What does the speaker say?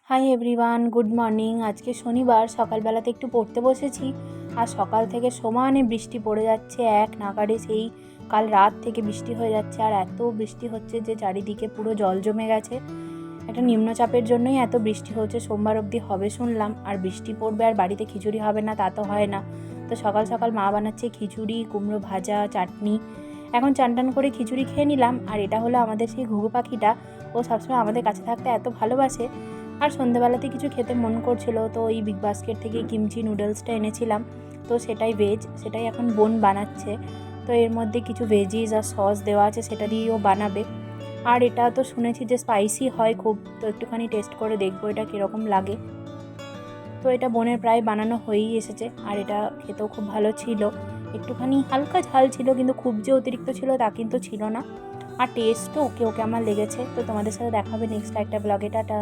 Hi everyone, good morning. আজকে শনিবার, সকালবেলাতে একটু পড়তে বসেছি আর সকাল থেকে সমানে বৃষ্টি পড়ে যাচ্ছে এক নাগাড়ে। সেই কাল রাত থেকে বৃষ্টি হয়ে যাচ্ছে আর এত বৃষ্টি হচ্ছে যে চারিদিকে পুরো জল জমে গেছে। একটা নিম্নচাপের জন্যই এত বৃষ্টি হচ্ছে। সোমবার অবধি হবে শুনলাম, আর বৃষ্টি পড়বে আর বাড়িতে খিচুড়ি হবে না তা তো হয় না। তো সকাল সকাল মা বানাচ্ছে খিচুড়ি, কুমড়ো ভাজা, চাটনি। এখন চান টান করে খিচুড়ি খেয়ে নিলাম। আর এটা হলো আমাদের সেই ঘুঘু পাখিটা। ও সবসময় আমাদের কাছে থাকতে এত ভালোবাসে। আর সন্ধ্যেবেলাতে কিছু খেতে মন করছিল, তো এই বিগ বাস্কেট থেকে কিমচি নুডলসটা এনেছিলাম। তো সেটাই ভেজ, সেটাই এখন বোন বানাচ্ছে। তো এর মধ্যে কিছু ভেজিস আর সস দেওয়া আছে, সেটা দিয়েও বানাবে। আর এটা তো শুনেছি যে স্পাইসি হয় খুব, তো একটুখানি টেস্ট করে দেখবো এটা কীরকম লাগে। তো এটা বোনের প্রায় বানানো হয়েই এসেছে আর এটা খেতেও খুব ভালো ছিল। একটুখানি হালকা ঝাল ছিল, কিন্তু খুব যে অতিরিক্ত ছিল তা কিন্তু ছিল না। আর টেস্টও ওকে ওকে আমার লেগেছে। তো তোমাদের সাথে দেখা হবে নেক্সট একটা ব্লগে। টাটা।